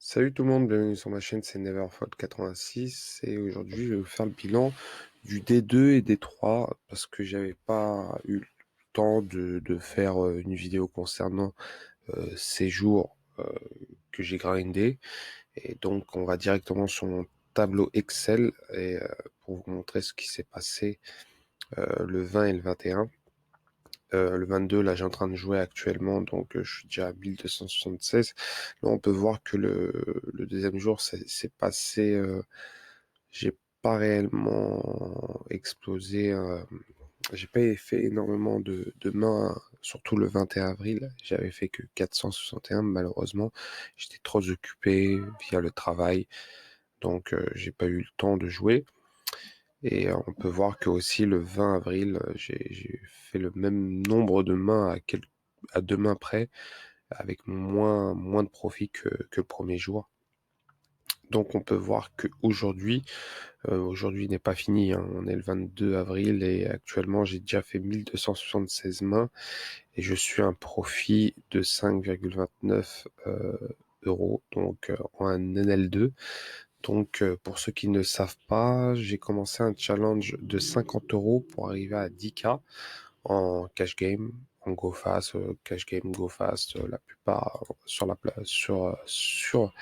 Salut tout le monde, bienvenue sur ma chaîne, c'est Neverfault86 et aujourd'hui je vais vous faire le bilan du D2 et D3 parce que j'avais pas eu le temps de faire une vidéo concernant ces jours que j'ai grindé, et donc on va directement sur mon tableau Excel et pour vous montrer ce qui s'est passé le 20 et le 21. Le 22, là, j'ai en train de jouer actuellement, donc je suis déjà à 1276. Là, on peut voir que le deuxième jour, c'est passé. J'ai pas réellement explosé. J'ai pas fait énormément de mains, surtout le 21 avril. J'avais fait que 461, malheureusement. J'étais trop occupé via le travail, donc j'ai pas eu le temps de jouer. Et on peut voir que aussi le 20 avril, j'ai fait le même nombre de mains à deux mains près, avec moins de profit que le premier jour. Donc on peut voir qu'aujourd'hui, aujourd'hui n'est pas fini, hein. On est le 22 avril et actuellement j'ai déjà fait 1276 mains et je suis à un profit de 5,29 euros, donc en NL2. Donc, pour ceux qui ne savent pas, j'ai commencé un challenge de 50 euros pour arriver à 10K en cash game, en go fast, cash game, go fast, la plupart sur sur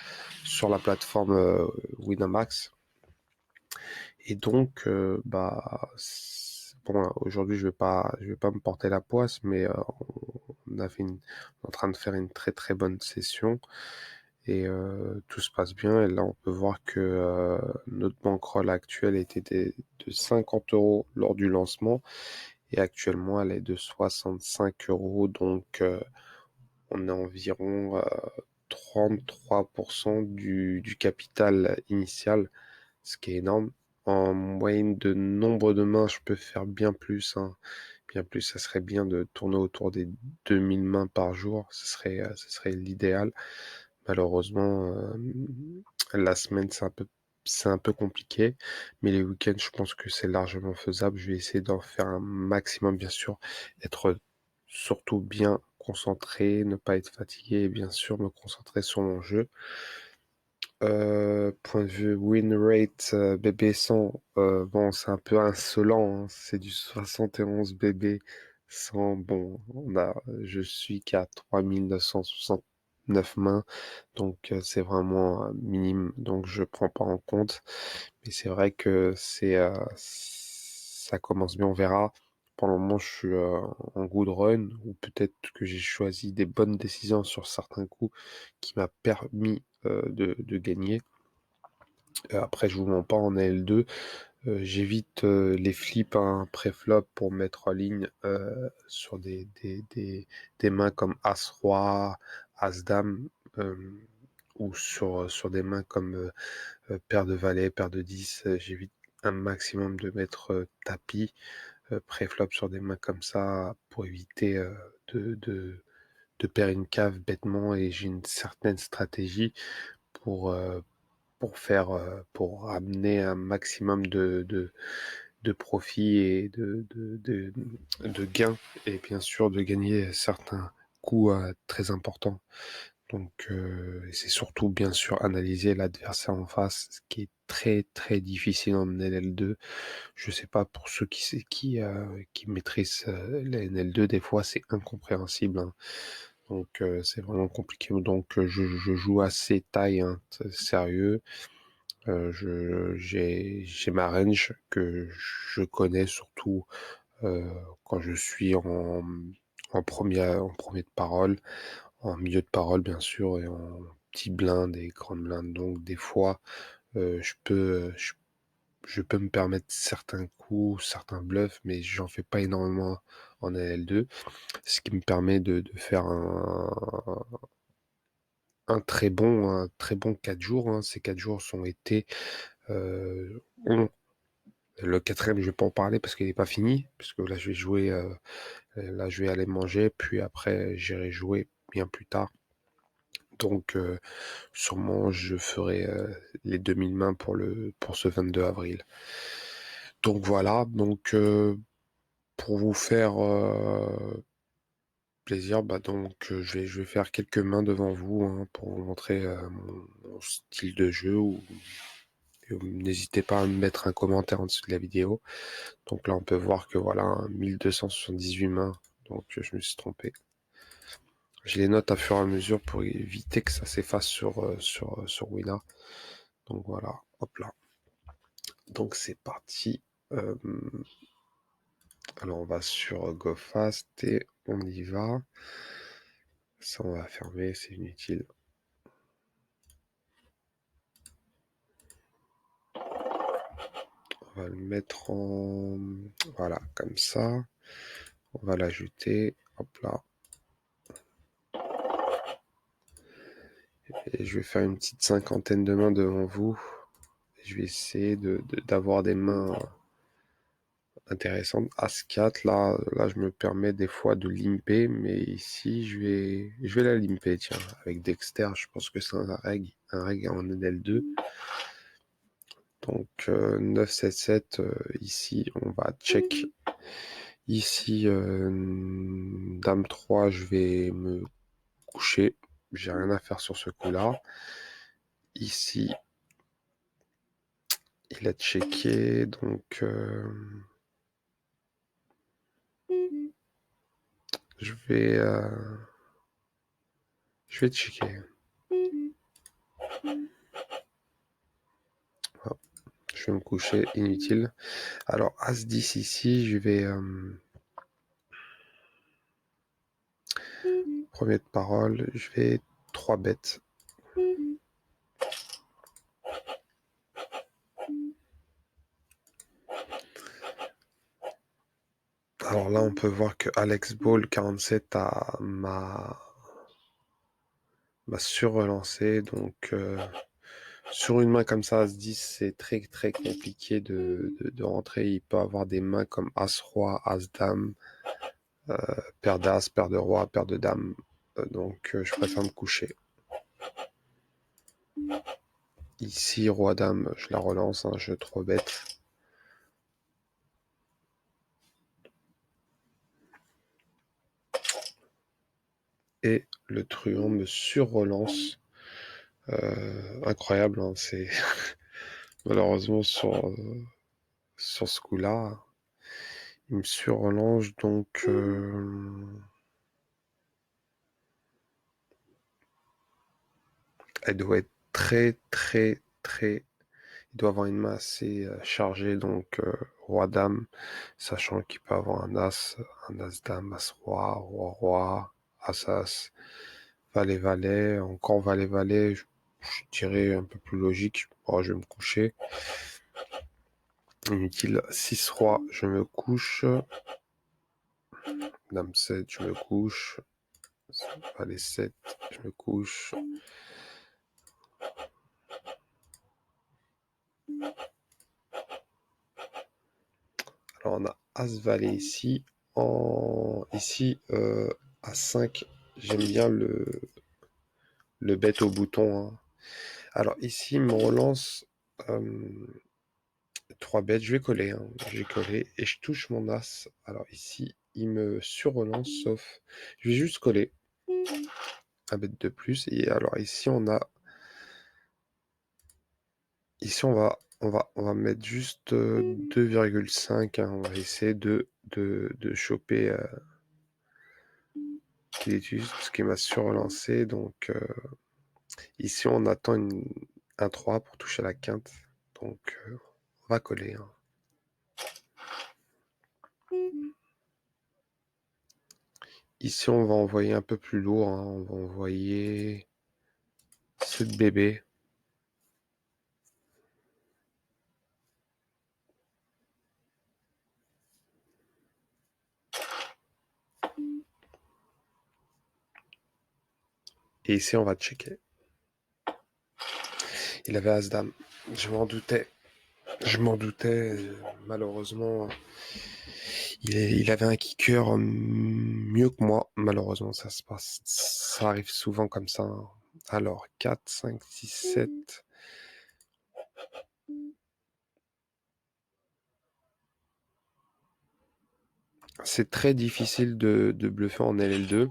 la plateforme Winamax. Et donc, bon, aujourd'hui, je vais pas me porter la poisse, mais on a fait on est en train de faire une très très bonne session et tout se passe bien. Et là, on peut voir que notre bankroll actuelle était de 50 euros lors du lancement et actuellement, elle est de 65 euros. Donc, on est environ 33% du capital initial, ce qui est énorme. En moyenne de nombre de mains, je peux faire bien plus, hein. Bien plus, ça serait bien de tourner autour des 2000 mains par jour. Ce serait l'idéal. Malheureusement, la semaine, c'est un peu compliqué, mais les week-ends, je pense que c'est largement faisable. Je vais essayer d'en faire un maximum, bien sûr, être surtout bien concentré, ne pas être fatigué et bien sûr me concentrer sur mon jeu. Point de vue win rate BB100, bon, c'est un peu insolent, hein. C'est du 71 BB 100. Bon, je suis qu'à 3969 mains, donc c'est vraiment minime, donc je prends pas en compte. Mais c'est vrai que ça commence bien, on verra. Pour le moment, je suis en good run, ou peut-être que j'ai choisi des bonnes décisions sur certains coups qui m'a permis de gagner. Après, je vous mens pas, en L2, j'évite les flips, hein, pré-flop pour mettre en ligne sur des mains comme As-Roi, As-Dame, ou sur des mains comme paire de valet, paire de 10. J'évite un maximum de mettre tapis pré-flop sur des mains comme ça pour éviter de, de, de perdre une cave bêtement, et j'ai une certaine stratégie pour, euh, pour amener un maximum de profit et de gains, et bien sûr de gagner certains coups très importants. Donc, c'est surtout bien sûr analyser l'adversaire en face, ce qui est très très difficile en NL2. Je sais pas pour ceux qui maîtrisent la NL2, des fois c'est incompréhensible, hein. Donc c'est vraiment compliqué. Donc je joue assez taille, hein, sérieux. J'ai ma range que je connais surtout quand je suis en premier de parole, en milieu de parole bien sûr, et en petit blind et grande blinde. Donc des fois, je peux me permettre certains coups, certains bluffs, mais j'en fais pas énormément en AL2, ce qui me permet de faire un très bon 4 jours, hein. Ces 4 jours sont été ont le quatrième, je vais pas en parler parce qu'il n'est pas fini, parce que là je vais jouer, là je vais aller manger, puis après j'irai jouer bien plus tard. Donc sûrement je ferai les 2000 mains pour ce 22 avril. Donc voilà, donc pour vous faire plaisir. Donc, je vais faire quelques mains devant vous, hein, pour vous montrer mon style de jeu. N'hésitez pas à me mettre un commentaire en dessous de la vidéo. Donc là, on peut voir que voilà, 1278 mains. Donc, je me suis trompé. Je les note à fur et à mesure pour éviter que ça s'efface sur Wina. Donc voilà, hop là. Donc c'est parti. Alors on va sur Go Fast et on y va. Ça on va fermer, c'est inutile. On va le mettre en... Voilà, comme ça. On va l'ajouter. Hop là. Et je vais faire une petite cinquantaine de mains devant vous. Je vais essayer d'avoir des mains intéressantes. As-4, là, je me permets des fois de limper, mais ici, je vais la limper, tiens. Avec Dexter, je pense que c'est un reg en L2. Donc, 9-7-7, ici, on va check. Ici, Dame 3, je vais me coucher. J'ai rien à faire sur ce coup-là. Ici, il a checké, donc je vais checker. Voilà. Je vais me coucher, inutile. Alors, As-10 ici, je vais... premier de parole, je vais 3 bêtes. Alors là, on peut voir que Alex Ball 47 m'a surrelancé. Donc, sur une main comme ça, As-10, c'est très très compliqué de rentrer. Il peut avoir des mains comme As-Roi, As-Dame, paire d'As, paire de Roi, paire de Dame. Donc, je préfère me coucher. Ici, Roi-Dame, je la relance, un jeu trop bête. Et le truand me surrelance. Incroyable, hein, c'est malheureusement sur ce coup-là, il me surrelance, donc elle doit être très très très... Il doit avoir une main assez chargée, donc Roi-Dame, sachant qu'il peut avoir un As-Dame, As-Roi, Roi-Roi, As-As, Valet-Valet, encore Valet-Valet, je dirais un peu plus logique. Bon, je vais me coucher. Inutile. 6 Roi, je me couche. Dame 7, je me couche. Valet 7, je me couche. Alors on a As-Valet ici. Ici, As-5, j'aime bien le bête au bouton, hein. Alors ici, il me relance 3 bêtes. Je vais coller, hein. Je vais coller et je touche mon As. Alors ici, il me surrelance, sauf... Je vais juste coller un bête de plus. Et alors ici, on a... Ici, on va mettre juste 2,5, hein. On va essayer de choper ce qui m'a surrelancé. Donc, ici, on attend un 3 pour toucher la quinte. Donc, on va coller, hein. Ici, on va envoyer un peu plus lourd, hein. On va envoyer 7 bébés. Et ici, on va checker. Il avait As-Dame. Je m'en doutais. Malheureusement, il avait un kicker mieux que moi. Malheureusement, ça arrive souvent comme ça, hein. Alors, 4, 5, 6, 7. C'est très difficile de bluffer en LL2.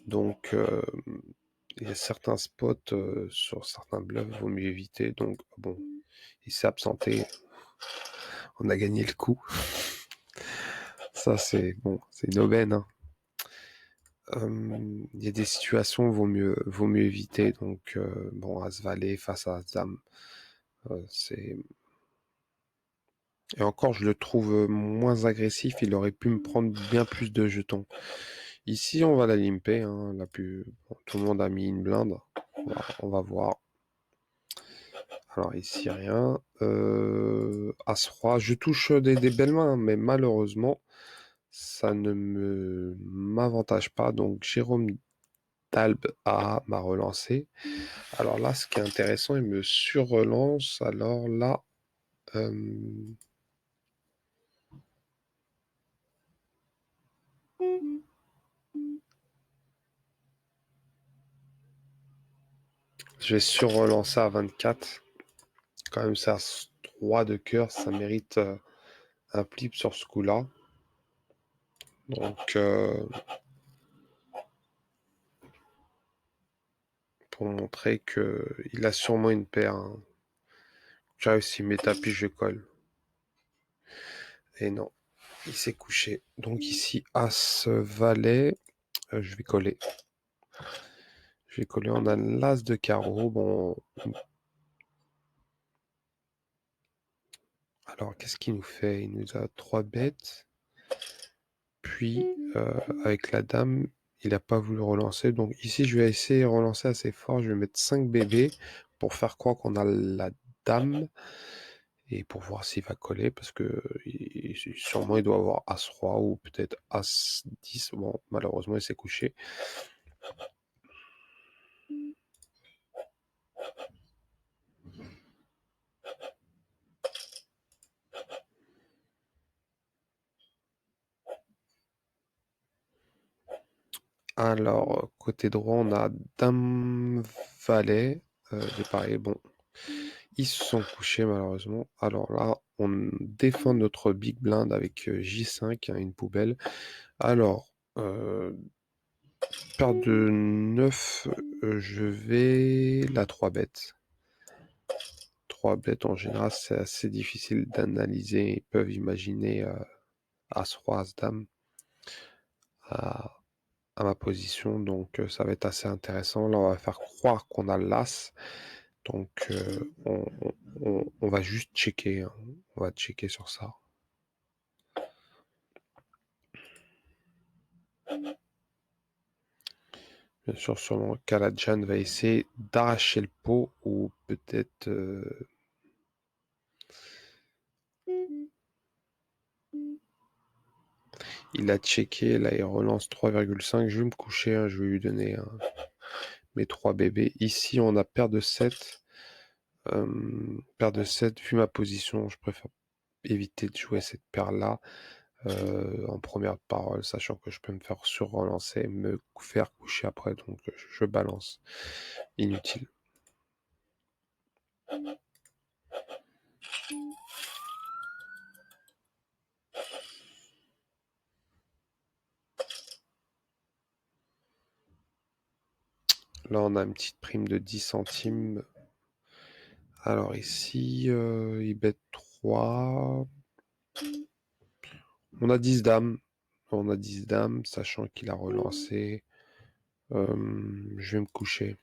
Donc, il y a certains spots sur certains bluffs, il vaut mieux éviter. Donc, bon, il s'est absenté. On a gagné le coup. Ça, c'est bon, c'est une aubaine. Hein. Il y a des situations où vaut mieux éviter. Donc, bon, As-Valet face à As-Dame, c'est... Et encore, je le trouve moins agressif. Il aurait pu me prendre bien plus de jetons. Ici, on va la limper. Hein, bon, tout le monde a mis une blinde. On va voir. Alors ici, rien. As-Roi. Je touche des belles mains, mais malheureusement, ça ne m'avantage pas. Donc, Jérôme Dalbe m'a relancé. Alors là, ce qui est intéressant, il me surrelance. Alors là, je vais surrelancer à 24. Quand même, ça 3 de cœur, ça mérite un flip sur ce coup-là. Donc, pour montrer qu'il a sûrement une paire. Hein. J'ai réussi mes tapis, je colle. Et non, il s'est couché. Donc ici, As, Valet, je vais coller. Je vais coller, on a l'As de carreau. Bon. Alors, qu'est-ce qu'il nous fait? Il nous a 3 bêtes. Puis, avec la dame, il n'a pas voulu relancer. Donc ici, je vais essayer de relancer assez fort. Je vais mettre 5 bébés pour faire croire qu'on a la dame. Et pour voir s'il va coller, parce que sûrement il doit avoir As-Roi ou peut-être As-10. Bon, malheureusement, il s'est couché. Alors, côté droit, on a Dame Valet. Pareil, bon, ils se sont couchés malheureusement. Alors là, on défend notre big blind avec J5, hein, une poubelle. Alors, paire de 9, je vais la 3 bêtes. 3 bêtes en général, c'est assez difficile d'analyser. Ils peuvent imaginer As-Roi, As-Dame à ma position, donc ça va être assez intéressant. Là, on va faire croire qu'on a l'As. Donc, on va juste checker. Hein. On va checker sur ça. Bien sûr, sûrement, Kaladjan va essayer d'arracher le pot ou peut-être... il a checké, là il relance 3,5. Je vais me coucher, hein, je vais lui donner mes 3 bébés. Ici, on a paire de 7. Paire de 7, vu ma position, je préfère éviter de jouer cette paire-là. En première parole, sachant que je peux me faire sur-relancer, me faire coucher après, donc je balance. Inutile. Là, on a une petite prime de 10 centimes. Alors ici, il bet 3. On a 10 dames. On a 10 dames, sachant qu'il a relancé. Je vais me coucher.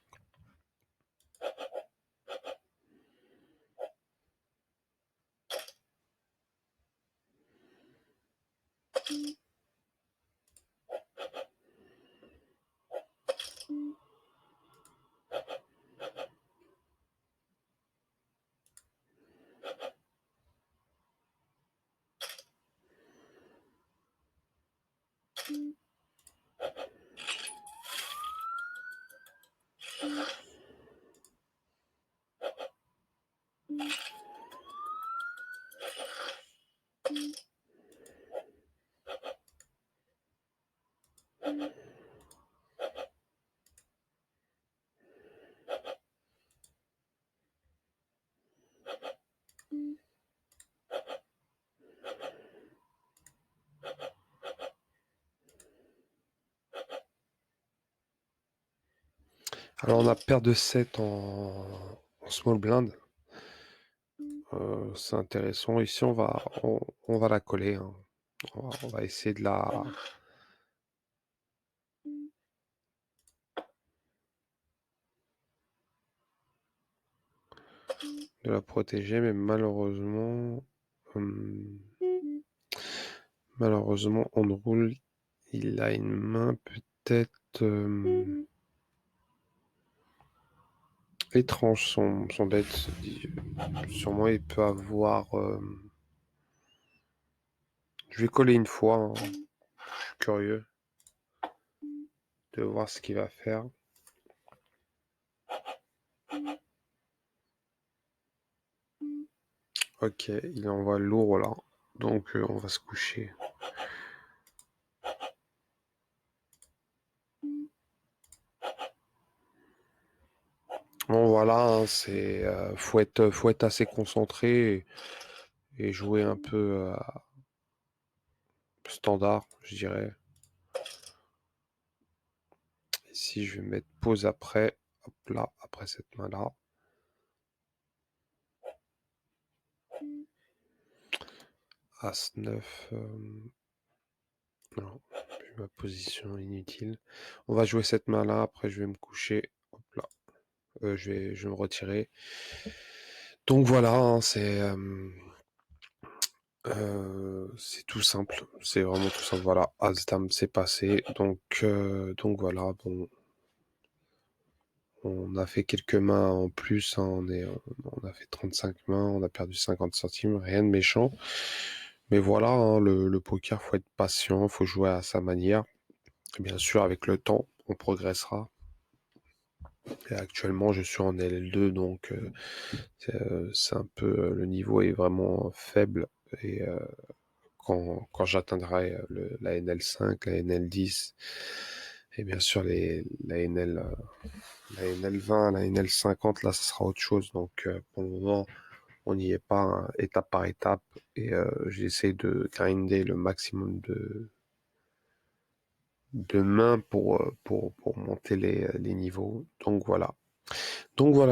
Alors on a paire de 7 en small blind. C'est intéressant. Ici on va la coller, hein. On va essayer de la protéger, mais hum, malheureusement on roule. Il a une main peut-être étrange, son deck. Sûrement il peut avoir. Je vais coller une fois, hein. Je suis curieux de voir ce qu'il va faire. Ok, il envoie lourd là. Donc on va se coucher. Bon voilà, hein, faut être assez concentré et jouer un peu standard, je dirais. Ici, je vais mettre pause après. Hop là, après cette main-là. As-9. Non, plus ma position inutile. On va jouer cette main-là, après je vais me coucher. Hop là. Je vais me retirer. Donc voilà, hein, c'est tout simple. C'est vraiment tout simple. Voilà, As-Dame, c'est passé. Donc voilà, bon. On a fait quelques mains en plus, hein, on a fait 35 mains, on a perdu 50 centimes, rien de méchant. Mais voilà, hein, le poker, faut être patient, faut jouer à sa manière. Et bien sûr, avec le temps, on progressera. Et actuellement, je suis en LL2, donc c'est un peu, le niveau est vraiment faible. Et quand j'atteindrai la NL5, la NL10, et bien sûr la NL20, la NL50, là, ça sera autre chose. Donc pour le moment, on n'y est pas, hein, étape par étape. Et j'essaie de grinder le maximum de mains pour monter les niveaux. Donc voilà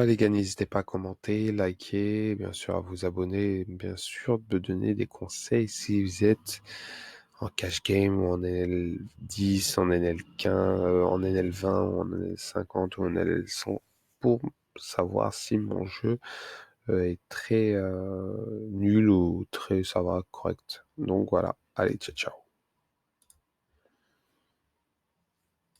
les gars, n'hésitez pas à commenter, liker, bien sûr à vous abonner, bien sûr de donner des conseils si vous êtes en cash game ou en NL10, en NL15, en NL20 ou en NL50 ou en NL100 pour savoir si mon jeu est très nul ou très ça va correct. Donc voilà, allez ciao ciao.